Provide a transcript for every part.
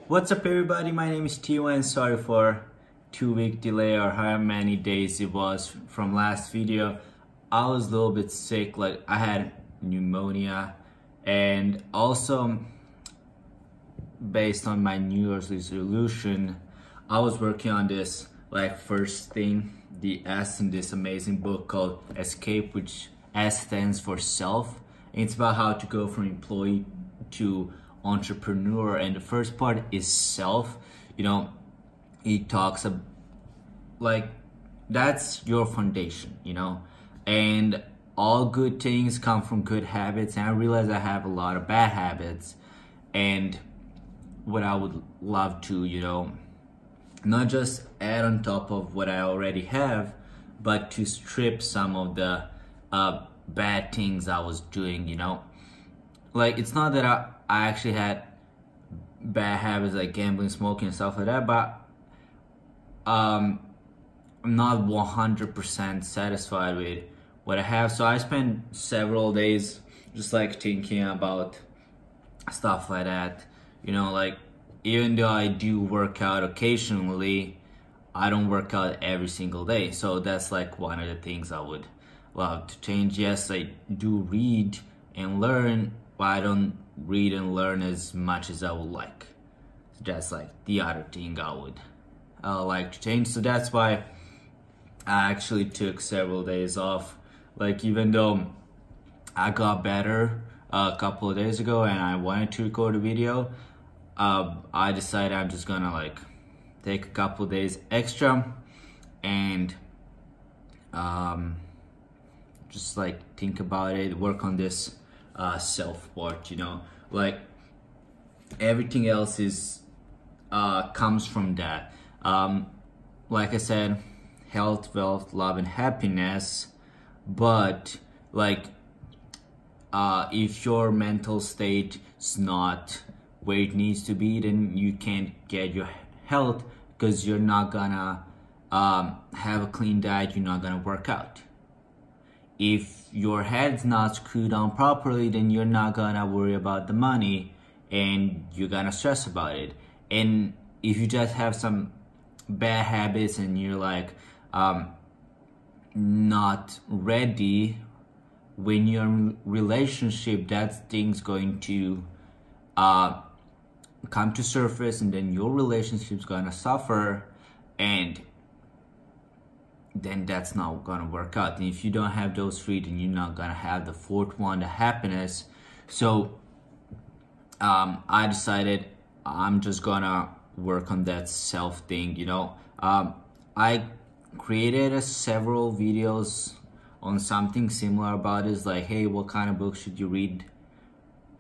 What's up everybody, my name is Timo and sorry for 2-week delay or how many days it was from last video. I was a little bit sick, like I had pneumonia, and also based on my New Year's resolution, I was working on this like first thing, the S in this amazing book called Escape, which S stands for self. And it's about how to go from employee to entrepreneur, and the first part is self. It talks about like that's your foundation, and all good things come from good habits. And I realize I have a lot of bad habits, and what I would love to not just add on top of what I already have, but to strip some of the bad things I was doing. Like, it's not that I actually had bad habits like gambling, smoking, and stuff like that, but I'm not 100% satisfied with what I have. So I spent several days just like thinking about stuff like that. Like, even though I do work out occasionally, I don't work out every single day. So that's like one of the things I would love to change. Yes, I do read and learn, but I don't read and learn as much as I would like. So that's like the other thing I would like to change. So that's why I actually took several days off. Like, even though I got better a couple of days ago and I wanted to record a video, I decided I'm just gonna like take a couple of days extra and just like think about it, work on this self part. Like everything else is comes from that. Like I said, health, wealth, love, and happiness. But like if your mental state is not where it needs to be, then you can't get your health, because you're not gonna have a clean diet, you're not gonna work out. If your head's not screwed on properly, then you're not gonna worry about the money and you're gonna stress about it. And if you just have some bad habits and you're like not ready, when you're in a relationship, that thing's going to come to surface, and then your relationship's gonna suffer, and then that's not gonna work out. And if you don't have those three, then you're not gonna have the fourth one, the happiness. So I decided I'm just gonna work on that self thing. I created several videos on something similar about this, like, hey, what kind of book should you read?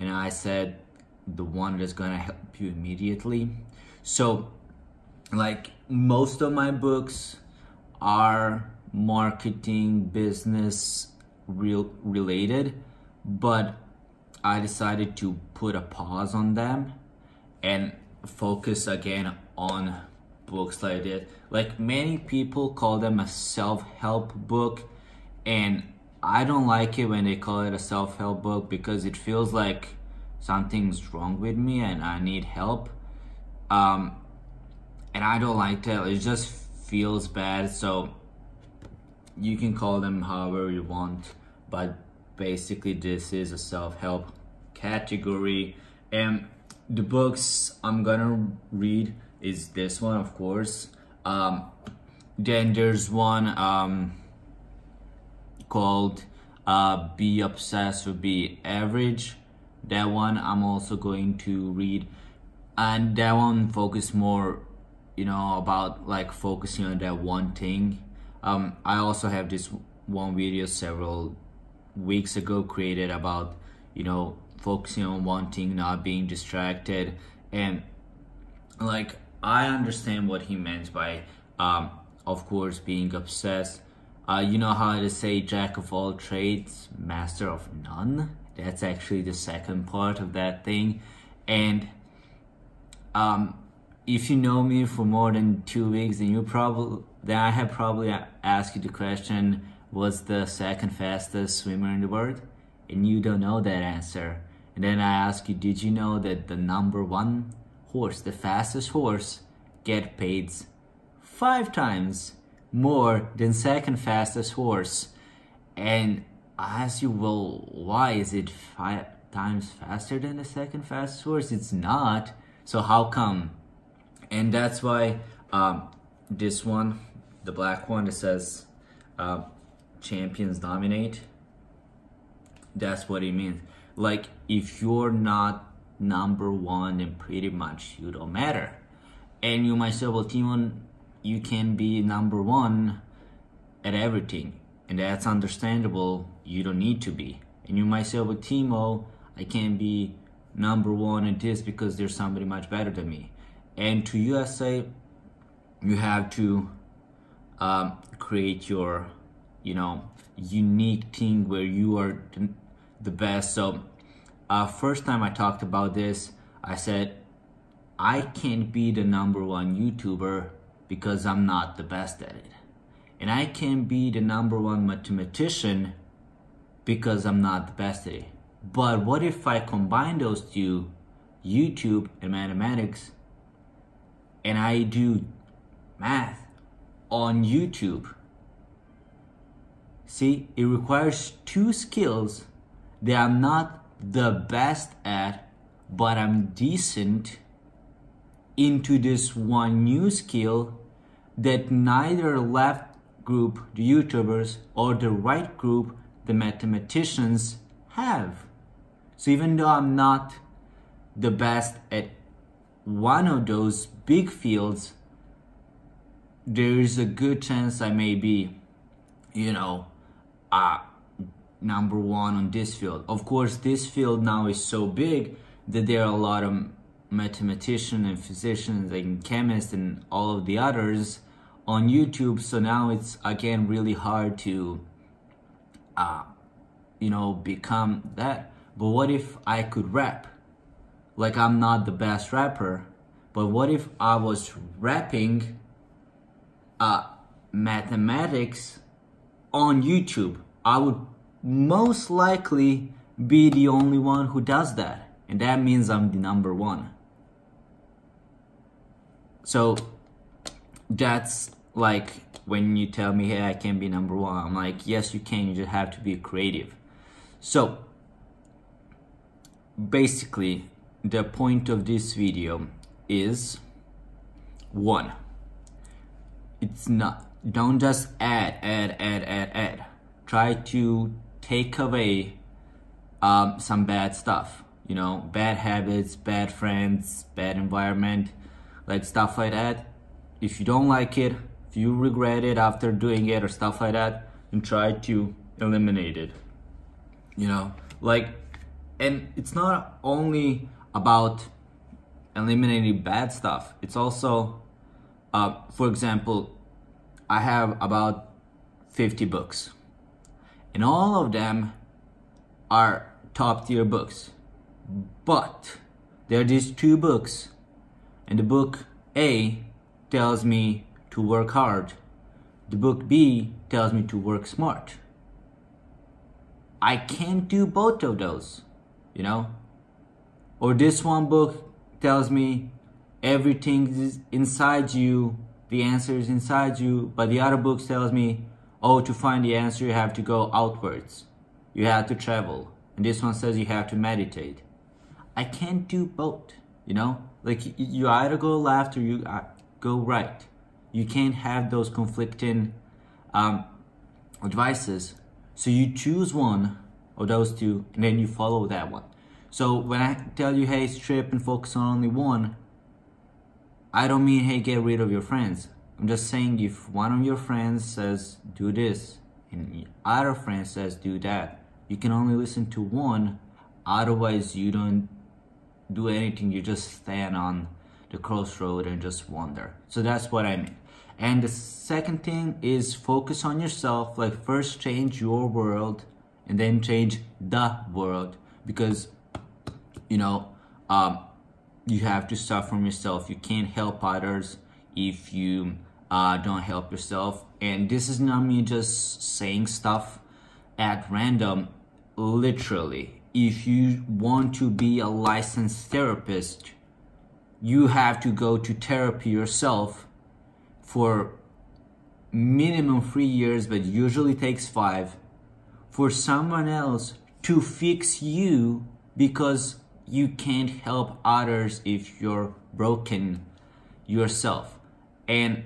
And I said the one that's gonna help you immediately. So like most of my books are marketing, business related, but I decided to put a pause on them and focus again on books like this. Like, many people call them a self-help book, and I don't like it when they call it a self-help book, because it feels like something's wrong with me and I need help. And I don't like that. It just feels bad. So you can call them however you want, but basically this is a self-help category. And the books I'm gonna read is this one, of course. Then there's one called Be Obsessed or Be Average. That one I'm also going to read, and that one focus more about like focusing on that one thing. I also have this one video several weeks ago created about focusing on one thing, not being distracted. And like, I understand what he meant by of course being obsessed. You know how they say jack of all trades, master of none? That's actually the second part of that thing. And if you know me for more than 2 weeks, then I have probably asked you the question, what's the second fastest swimmer in the world? And you don't know that answer. And then I ask you, did you know that the number one horse, the fastest horse, get paid 5 times more than second fastest horse. And I ask you, well, why is it 5 times faster than the second fastest horse? It's not. So how come? And that's why this one, the black one, it says champions dominate. That's what it means. Like, if you're not number one, then pretty much you don't matter. And you might say, well, Timo, you can be number one at everything. And that's understandable. You don't need to be. And you might say, well, Timo, I can't be number one at this because there's somebody much better than me. And to you, I say, you have to create your, unique thing where you are the best. So first time I talked about this, I said, I can't be the number one YouTuber because I'm not the best at it. And I can't be the number one mathematician because I'm not the best at it. But what if I combine those two, YouTube and mathematics, and I do math on YouTube? See, it requires 2 skills that I'm not the best at, but I'm decent into this one new skill that neither left group, the YouTubers, or the right group, the mathematicians, have. So even though I'm not the best at one of those big fields, there is a good chance I may be, number one on this field. Of course, this field now is so big that there are a lot of mathematicians and physicians and chemists and all of the others on YouTube. So now it's again really hard to, become that. But what if I could rap? Like, I'm not the best rapper, but what if I was rapping mathematics on YouTube? I would most likely be the only one who does that. And that means I'm the number one. So that's like when you tell me, hey, I can be number one. I'm like, yes, you can. You just have to be creative. So basically, the point of this video is, 1, it's not, don't just add. Try to take away some bad stuff, bad habits, bad friends, bad environment, like stuff like that. If you don't like it, if you regret it after doing it or stuff like that, then try to eliminate it, and it's not only about eliminating bad stuff. It's also, for example, I have about 50 books, and all of them are top tier books. But there are these 2 books, and the book A tells me to work hard. The book B tells me to work smart. I can't do both of those, Or this one book tells me everything is inside you, the answer is inside you, but the other book tells me, oh, to find the answer you have to go outwards. You have to travel. And this one says you have to meditate. I can't do both, Like, you either go left or you go right. You can't have those conflicting advices. So you choose one of those 2 and then you follow that one. So when I tell you, hey, strip and focus on only one, I don't mean, hey, get rid of your friends. I'm just saying, if one of your friends says do this and the other friend says do that, you can only listen to one. Otherwise, you don't do anything. You just stand on the crossroad and just wander. So that's what I mean. And the second thing is focus on yourself. Like, first change your world and then change the world, because you have to start from yourself. You can't help others if you don't help yourself. And this is not me just saying stuff at random. Literally, if you want to be a licensed therapist, you have to go to therapy yourself for minimum 3 years, but usually takes 5, for someone else to fix you because you can't help others if you're broken yourself. And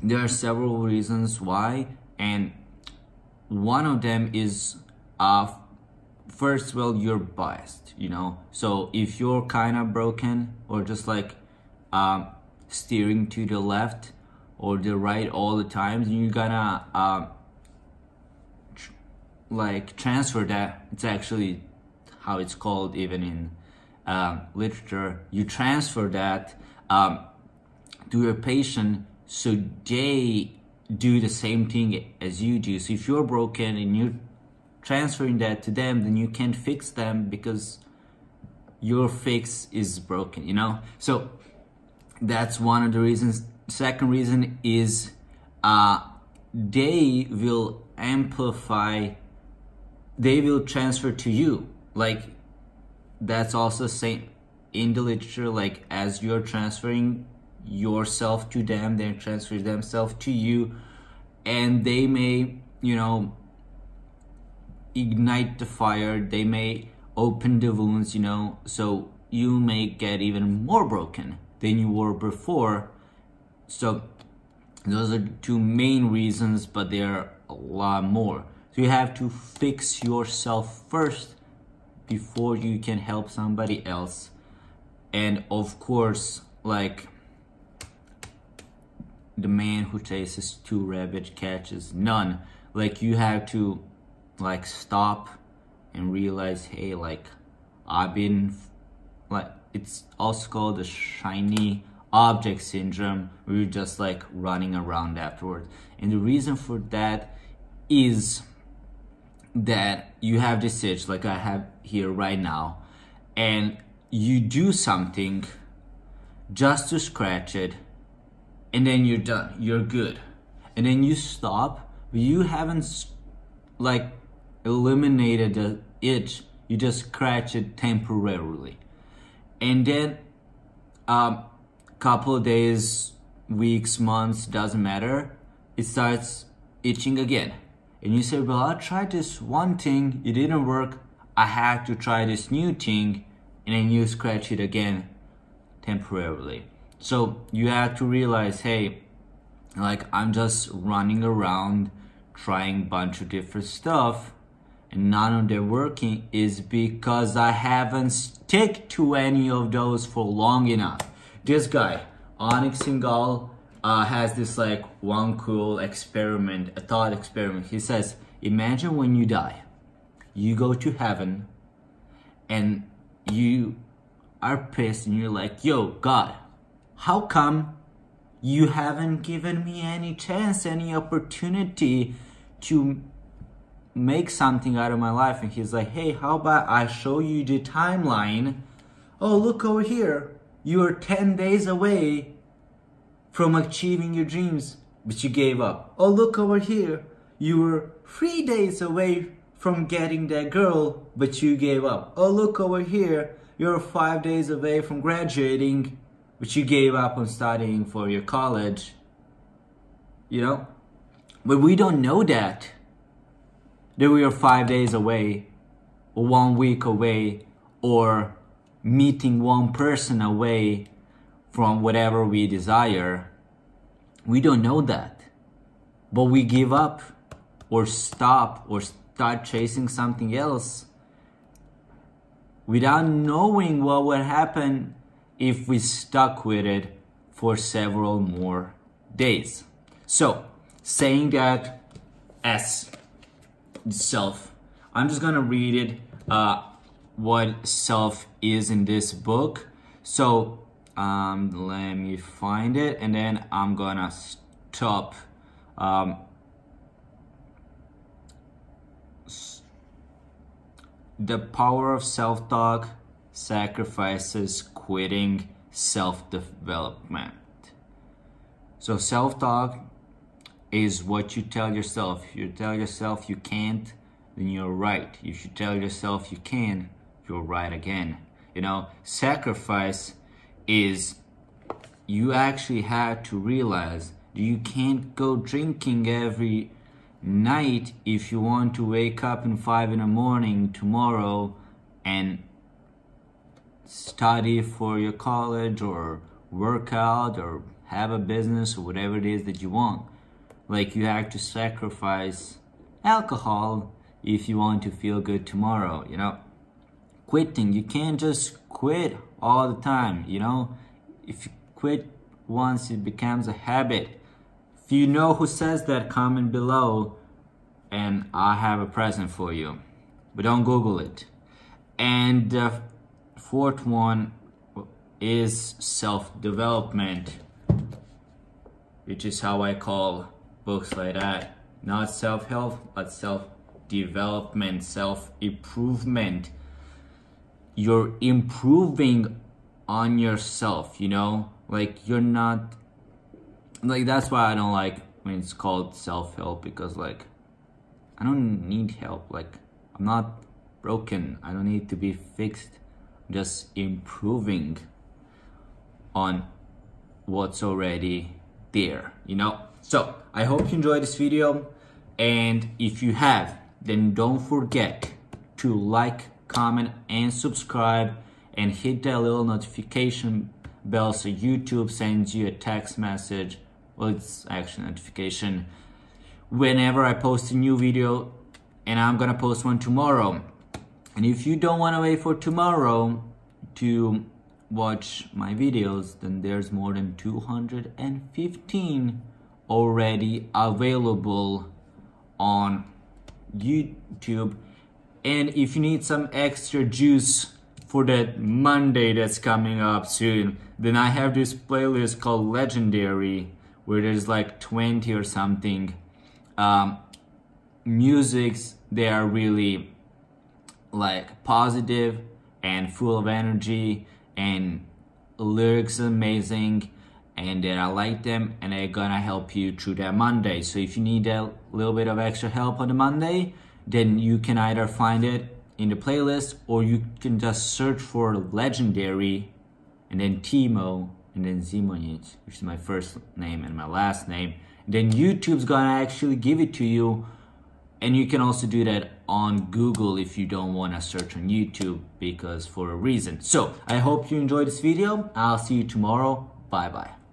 there are several reasons why, and one of them is first, well, you're biased, you know. So if you're kind of broken or just like steering to the left or the right all the time, you're gonna like transfer that. It's actually how it's called even in literature. You transfer that to your patient so they do the same thing as you do. So if you're broken and you're transferring that to them, then you can't fix them because your fix is broken, you know. So that's one of the reasons. Second reason is they will amplify, they will transfer to you. Like that's also same in the literature, like as you're transferring yourself to them, they transfer themselves to you, and they may, you know, ignite the fire, they may open the wounds, you know, so you may get even more broken than you were before. So those are the two main reasons, but there are a lot more. So you have to fix yourself first before you can help somebody else. And of course, like the man who chases 2 rabbits catches none. Like you have to like stop and realize, hey, like I've been, like it's also called the shiny object syndrome, where you're just like running around afterwards. And the reason for that is that you have this itch like I have here right now, and you do something just to scratch it, and then you're done, you're good. And then you stop, but you haven't like eliminated the itch, you just scratch it temporarily. And then couple of days, weeks, months, doesn't matter, it starts itching again. And you say, well, I tried this one thing, it didn't work, I had to try this new thing, and then you scratch it again temporarily. So you have to realize, hey, like I'm just running around trying a bunch of different stuff, and none of them working is because I haven't stick to any of those for long enough. This guy, Onyx Singal, has this like one cool experiment, a thought experiment. He says, imagine when you die, you go to heaven and you are pissed and you're like, yo, God, how come you haven't given me any chance, any opportunity to make something out of my life? And he's like, hey, how about I show you the timeline? Oh, look over here. You're 10 days away from achieving your dreams, but you gave up. Oh, look over here. You were 3 days away from getting that girl, but you gave up. Oh, look over here. You're 5 days away from graduating, but you gave up on studying for your college. You know? But we don't know that we are 5 days away, or 1 week away, or meeting one person away from whatever we desire. We don't know that. But we give up or stop or start chasing something else without knowing what would happen if we stuck with it for several more days. So, saying that as self, I'm just gonna read it, what self is in this book. So let me find it, and then I'm gonna stop the power of self-talk sacrifices quitting self-development. So self-talk is what you tell yourself. If you tell yourself you can't, then you're right. If you tell yourself you can, you're right again. You know, sacrifice is you actually have to realize you can't go drinking every night if you want to wake up in 5 in the morning tomorrow and study for your college or work out or have a business or whatever it is that you want. Like, you have to sacrifice alcohol if you want to feel good tomorrow, you know. Quitting, you can't just quit all the time, you know. If you quit once, it becomes a habit. If you know who says that, comment below and I have a present for you. But don't Google it. And the fourth one is self-development, which is how I call books like that. Not self-help, but self-development, self-improvement. You're improving on yourself, you know? Like, you're not, like, that's why I don't like when it's called self-help, because, like, I don't need help. Like, I'm not broken. I don't need to be fixed. I'm just improving on what's already there, you know? So I hope you enjoyed this video, and if you have, then don't forget to like, comment, and subscribe, and hit that little notification bell so YouTube sends you a text message. Well, it's actually a notification whenever I post a new video, and I'm gonna post one tomorrow. And if you don't want to wait for tomorrow to watch my videos, then there's more than 215 already available on YouTube. And if you need some extra juice for that Monday that's coming up soon, then I have this playlist called Legendary, where there's like 20 or something musics. They are really like positive and full of energy, and lyrics amazing, and then I like them, and they're gonna help you through that Monday. So if you need a little bit of extra help on the Monday, then you can either find it in the playlist, or you can just search for Legendary and then Timo and then Zimonic, which is my first name and my last name. Then YouTube's gonna actually give it to you. And you can also do that on Google if you don't want to search on YouTube, because for a reason. So I hope you enjoyed this video. I'll see you tomorrow. Bye bye.